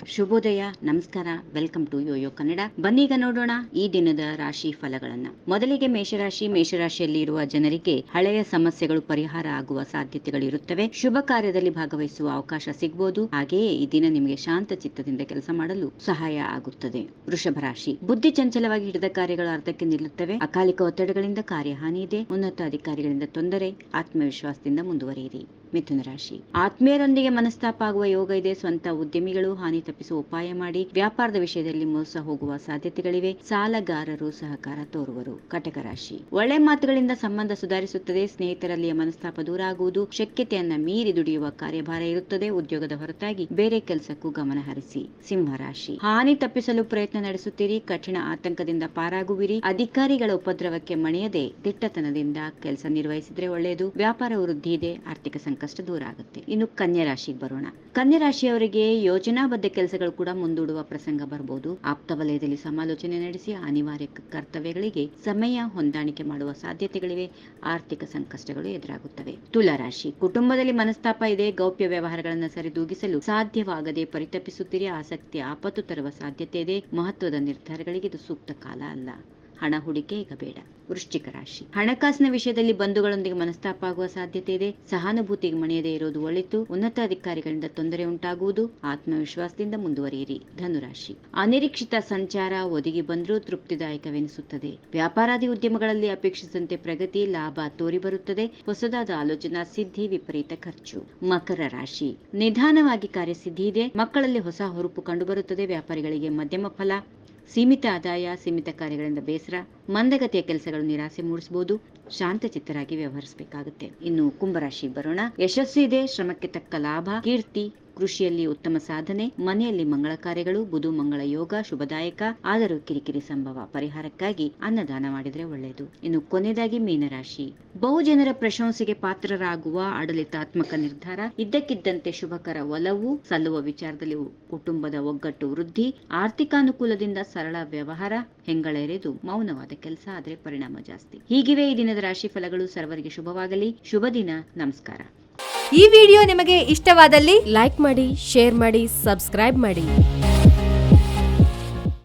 ಶುಭೋದಯ, ನಮಸ್ಕಾರ, welcome to Yoyo Kannada. ಬನ್ನೀಗ ನೋಡೋಣ ಈ ದಿನದ ರಾಶಿ ಫಲಗಳನ್ನ. ಮೊದಲಿಗೆ ಮೇಷರಾಶಿ. ಮೇಷರಾಶಿಯಲ್ಲಿ ಇರುವ ಜನರಿಗೆ ಹಳೆಯ ಸಮಸ್ಯೆಗಳು ಪರಿಹಾರ ಆಗುವ ಸಾಧ್ಯತೆಗಳಿರುತ್ತವೆ. ಶುಭ ಕಾರ್ಯದಲ್ಲಿ ಭಾಗವಹಿಸುವ ಅವಕಾಶ ಸಿಗಬಹುದು. ಹಾಗೆಯೇ ಈ ದಿನ ನಿಮಗೆ ಶಾಂತ ಚಿತ್ತದಿಂದ ಕೆಲಸ ಮಾಡಲು ಸಹಾಯ ಆಗುತ್ತದೆ. ವೃಷಭ ರಾಶಿ. ಬುದ್ಧಿ ಚಂಚಲವಾಗಿ ಹಿಡಿದ ಕಾರ್ಯಗಳು ಅರ್ಧಕ್ಕೆ ನಿಲ್ಲುತ್ತವೆ. ಅಕಾಲಿಕ ಒತ್ತಡಗಳಿಂದ ಕಾರ್ಯಹಾನಿ ಇದೆ. ಉನ್ನತ ಅಧಿಕಾರಿಗಳಿಂದ ತೊಂದರೆ. ಆತ್ಮವಿಶ್ವಾಸದಿಂದ ಮುಂದುವರಿಯಿರಿ. ಮಿಥುನ ರಾಶಿ. ಆತ್ಮೀಯರೊಂದಿಗೆ ಮನಸ್ತಾಪ ಆಗುವ ಯೋಗ ಇದೆ. ಸ್ವಂತ ಉದ್ಯಮಿಗಳು ಹಾನಿ ತಪ್ಪಿಸುವ ಉಪಾಯ ಮಾಡಿ. ವ್ಯಾಪಾರದ ವಿಷಯದಲ್ಲಿ ಮೋಸ ಹೋಗುವ ಸಾಧ್ಯತೆಗಳಿವೆ. ಸಾಲಗಾರರು ಸಹಕಾರ ತೋರುವರು. ಕಟಕ ರಾಶಿ. ಒಳ್ಳೆ ಮಾತುಗಳಿಂದ ಸಂಬಂಧ ಸುಧಾರಿಸುತ್ತದೆ. ಸ್ನೇಹಿತರಲ್ಲಿಯ ಮನಸ್ತಾಪ ದೂರ ಆಗುವುದು. ಶಕ್ಯತೆಯನ್ನ ಮೀರಿ ದುಡಿಯುವ ಕಾರ್ಯಭಾರ ಇರುತ್ತದೆ. ಉದ್ಯೋಗದ ಹೊರತಾಗಿ ಬೇರೆ ಕೆಲಸಕ್ಕೂ ಗಮನ ಹರಿಸಿ. ಸಿಂಹ ರಾಶಿ. ಹಾನಿ ತಪ್ಪಿಸಲು ಪ್ರಯತ್ನ ನಡೆಸುತ್ತೀರಿ. ಕಠಿಣ ಆತಂಕದಿಂದ ಪಾರಾಗುವಿರಿ. ಅಧಿಕಾರಿಗಳ ಉಪದ್ರವಕ್ಕೆ ಮಣಿಯದೆ ದಿಟ್ಟತನದಿಂದ ಕೆಲಸ ನಿರ್ವಹಿಸಿದ್ರೆ ಒಳ್ಳೆಯದು. ವ್ಯಾಪಾರ ವೃದ್ಧಿ ಇದೆ. ಆರ್ಥಿಕ ಸಂಕಷ್ಟ ದೂರ ಆಗುತ್ತೆ. ಇನ್ನು ಕನ್ಯಾ ರಾಶಿಗೆ ಬರೋಣ. ಕನ್ಯಾ ರಾಶಿಯವರಿಗೆ ಯೋಜನಾಬದ್ಧ ಕೆಲಸಗಳು ಕೂಡ ಮುಂದೂಡುವ ಪ್ರಸಂಗ ಬರಬಹುದು. ಆಪ್ತ ವಲಯದಲ್ಲಿ ಸಮಾಲೋಚನೆ ನಡೆಸಿ ಅನಿವಾರ್ಯ ಕರ್ತವ್ಯಗಳಿಗೆ ಸಮಯ ಹೊಂದಾಣಿಕೆ ಮಾಡುವ ಸಾಧ್ಯತೆಗಳಿವೆ. ಆರ್ಥಿಕ ಸಂಕಷ್ಟಗಳು ಎದುರಾಗುತ್ತವೆ. ತುಲಾ ರಾಶಿ. ಕುಟುಂಬದಲ್ಲಿ ಮನಸ್ತಾಪ ಇದೆ. ಗೌಪ್ಯ ವ್ಯವಹಾರಗಳನ್ನು ಸರಿದೂಗಿಸಲು ಸಾಧ್ಯವಾಗದೆ ಪರಿತಪಿಸುತ್ತೀರಿ. ಆಸಕ್ತಿ ಆಪತ್ತು ತರುವ ಸಾಧ್ಯತೆ ಇದೆ. ಮಹತ್ವದ ನಿರ್ಧಾರಗಳಿಗೆ ಇದು ಸೂಕ್ತ ಕಾಲ ಅಲ್ಲ. ಹಣ ಹೂಡಿಕೆ ಈಗ ಬೇಡ. ವೃಶ್ಚಿಕ ರಾಶಿ. ಹಣಕಾಸಿನ ವಿಷಯದಲ್ಲಿ ಬಂಧುಗಳೊಂದಿಗೆ ಮನಸ್ತಾಪ ಆಗುವ ಸಾಧ್ಯತೆ ಇದೆ. ಸಹಾನುಭೂತಿಗೆ ಮಣಿಯದೇ ಇರೋದು ಒಳಿತು. ಉನ್ನತ ಅಧಿಕಾರಿಗಳಿಂದ ತೊಂದರೆ ಉಂಟಾಗುವುದು. ಆತ್ಮವಿಶ್ವಾಸದಿಂದ ಮುಂದುವರಿಯಿರಿ. ಧನುರಾಶಿ. ಅನಿರೀಕ್ಷಿತ ಸಂಚಾರ ಒದಗಿ ಬಂದರೂ ತೃಪ್ತಿದಾಯಕವೆನಿಸುತ್ತದೆ. ವ್ಯಾಪಾರಾದಿ ಉದ್ಯಮಗಳಲ್ಲಿ ಅಪೇಕ್ಷಿಸಿದಂತೆ ಪ್ರಗತಿ, ಲಾಭ ತೋರಿ ಬರುತ್ತದೆ. ಹೊಸದಾದ ಆಲೋಚನಾ ಸಿದ್ಧಿ, ವಿಪರೀತ ಖರ್ಚು. ಮಕರ ರಾಶಿ. ನಿಧಾನವಾಗಿ ಕಾರ್ಯಸಿದ್ಧಿ ಇದೆ. ಮಕ್ಕಳಲ್ಲಿ ಹೊಸ ಹುರುಪು ಕಂಡುಬರುತ್ತದೆ. ವ್ಯಾಪಾರಿಗಳಿಗೆ ಮಧ್ಯಮ ಫಲ. ಸೀಮಿತ ಆದಾಯ, ಸೀಮಿತ ಕಾರ್ಯಗಳಿಂದ ಬೇಸರ, ಮಂದಗತಿಯ ಕೆಲಸಗಳು ನಿರಾಸೆ ಮೂಡಿಸಬಹುದು. ಶಾಂತ ಚಿತ್ತರಾಗಿ ವ್ಯವಹರಿಸಬೇಕಾಗುತ್ತೆ. ಇನ್ನು ಕುಂಭರಾಶಿಗೆ ಬರೋಣ. ಯಶಸ್ಸು ಇದೆ. ಶ್ರಮಕ್ಕೆ ತಕ್ಕ ಲಾಭ, ಕೀರ್ತಿ. ಕೃಷಿಯಲ್ಲಿ ಉತ್ತಮ ಸಾಧನೆ. ಮನೆಯಲ್ಲಿ ಮಂಗಳ ಕಾರ್ಯಗಳು. ಬುಧ ಮಂಗಳ ಯೋಗ ಶುಭದಾಯಕ. ಆದರೂ ಕಿರಿಕಿರಿ ಸಂಭವ. ಪರಿಹಾರಕ್ಕಾಗಿ ಅನ್ನದಾನ ಮಾಡಿದ್ರೆ ಒಳ್ಳೆಯದು. ಇನ್ನು ಕೊನೆಯದಾಗಿ ಮೀನರಾಶಿ. ಬಹುಜನರ ಪ್ರಶಂಸೆಗೆ ಪಾತ್ರರಾಗುವ ಆಡಳಿತಾತ್ಮಕ ನಿರ್ಧಾರ. ಇದ್ದಕ್ಕಿದ್ದಂತೆ ಶುಭಕರ ಒಲವು. ಸಲ್ಲುವ ವಿಚಾರದಲ್ಲಿ ಕುಟುಂಬದ ಒಗ್ಗಟ್ಟು ವೃದ್ಧಿ. ಆರ್ಥಿಕಾನುಕೂಲದಿಂದ ಸರಳ ವ್ಯವಹಾರ. ಹೆಂಗಳ ಎರೆದು ಮೌನವಾದ ಕೆಲಸ ಆದ್ರೆ ಪರಿಣಾಮ ಜಾಸ್ತಿ. ಹೀಗಿವೆ ಈ ದಿನದ ರಾಶಿ ಫಲಗಳು. ಸರ್ವರಿಗೆ ಶುಭವಾಗಲಿ. ಶುಭ ದಿನ. ನಮಸ್ಕಾರ. ಈ ವಿಡಿಯೋ ನಿಮಗೆ ಇಷ್ಟವಾದಲ್ಲಿ ಲೈಕ್ ಮಾಡಿ, ಶೇರ್ ಮಾಡಿ, ಸಬ್ಸ್ಕ್ರೈಬ್ ಮಾಡಿ.